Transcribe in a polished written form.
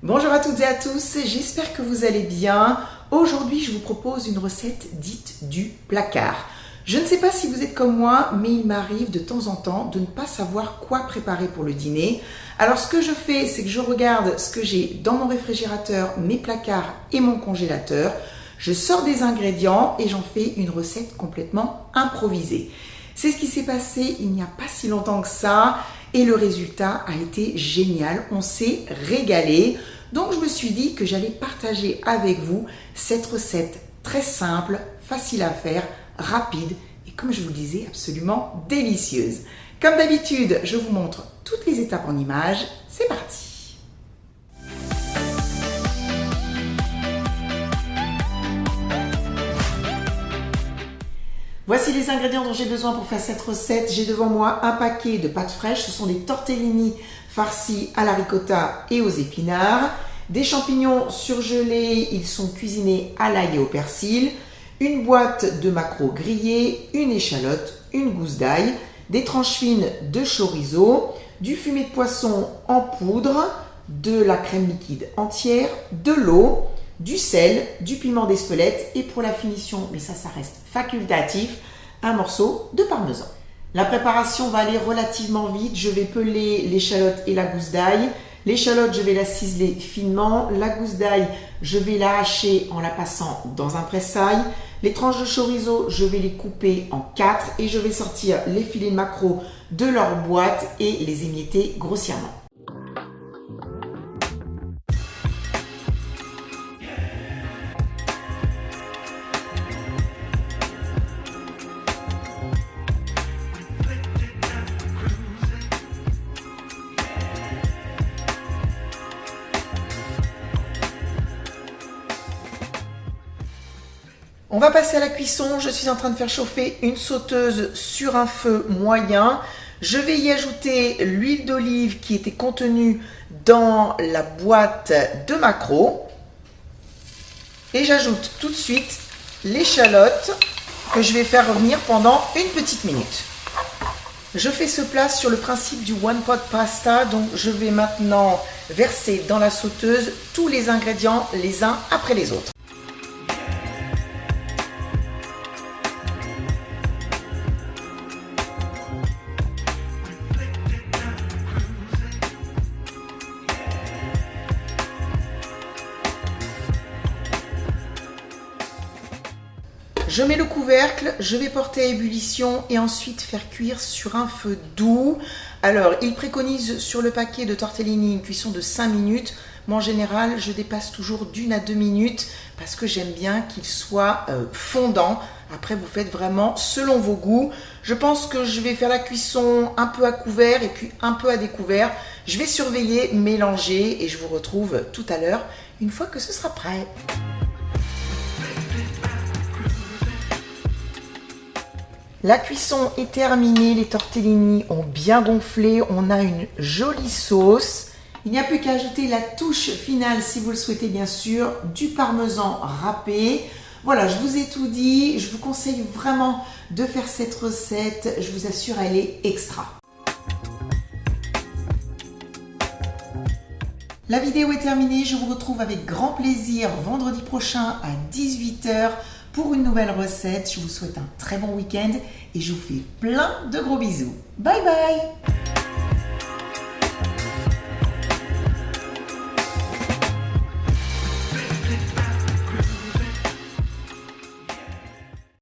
Bonjour à toutes et à tous, j'espère que vous allez bien. Aujourd'hui, je vous propose une recette dite du placard. Je ne sais pas si vous êtes comme moi, mais il m'arrive de temps en temps de ne pas savoir quoi préparer pour le dîner. Alors ce que je fais, c'est que je regarde ce que j'ai dans mon réfrigérateur, mes placards et mon congélateur. Je sors des ingrédients et j'en fais une recette complètement improvisée. C'est ce qui s'est passé il n'y a pas si longtemps que ça et le résultat a été génial. On s'est régalé. Donc je me suis dit que j'allais partager avec vous cette recette très simple, facile à faire, rapide et comme je vous le disais, absolument délicieuse. Comme d'habitude, je vous montre toutes les étapes en images. C'est parti! Voici les ingrédients dont j'ai besoin pour faire cette recette. J'ai devant moi un paquet de pâtes fraîches. Ce sont des tortellini farcis à la ricotta et aux épinards. Des champignons surgelés, ils sont cuisinés à l'ail et au persil. Une boîte de maquereaux grillés, une échalote, une gousse d'ail, des tranches fines de chorizo, du fumet de poisson en poudre, de la crème liquide entière, de l'eau, du sel, du piment d'Espelette et pour la finition, mais ça reste facultatif, un morceau de parmesan. La préparation va aller relativement vite. Je vais peler l'échalote et la gousse d'ail. L'échalote, je vais la ciseler finement. La gousse d'ail, je vais la hacher en la passant dans un presse-ail. Les tranches de chorizo, je vais les couper en 4 et je vais sortir les filets de maquereau de leur boîte et les émietter grossièrement. On va passer à la cuisson. Je suis en train de faire chauffer une sauteuse sur un feu moyen. Je vais y ajouter l'huile d'olive qui était contenue dans la boîte de maquereau. Et j'ajoute tout de suite l'échalote que je vais faire revenir pendant une petite minute. Je fais ce plat sur le principe du one pot pasta. Donc je vais maintenant verser dans la sauteuse tous les ingrédients les uns après les autres. Je mets le couvercle, je vais porter à ébullition et ensuite faire cuire sur un feu doux. Alors, il préconise sur le paquet de tortellini une cuisson de 5 minutes. Moi, en général, je dépasse toujours d'1 à 2 minutes parce que j'aime bien qu'il soit fondant. Après, vous faites vraiment selon vos goûts. Je pense que je vais faire la cuisson un peu à couvert et puis un peu à découvert. Je vais surveiller, mélanger et je vous retrouve tout à l'heure une fois que ce sera prêt. La cuisson est terminée, les tortellini ont bien gonflé, on a une jolie sauce. Il n'y a plus qu'à ajouter la touche finale, si vous le souhaitez bien sûr, du parmesan râpé. Voilà, je vous ai tout dit, je vous conseille vraiment de faire cette recette, je vous assure, elle est extra. La vidéo est terminée, je vous retrouve avec grand plaisir vendredi prochain à 18 h pour une nouvelle recette. Je vous souhaite un très bon week-end et je vous fais plein de gros bisous. Bye bye!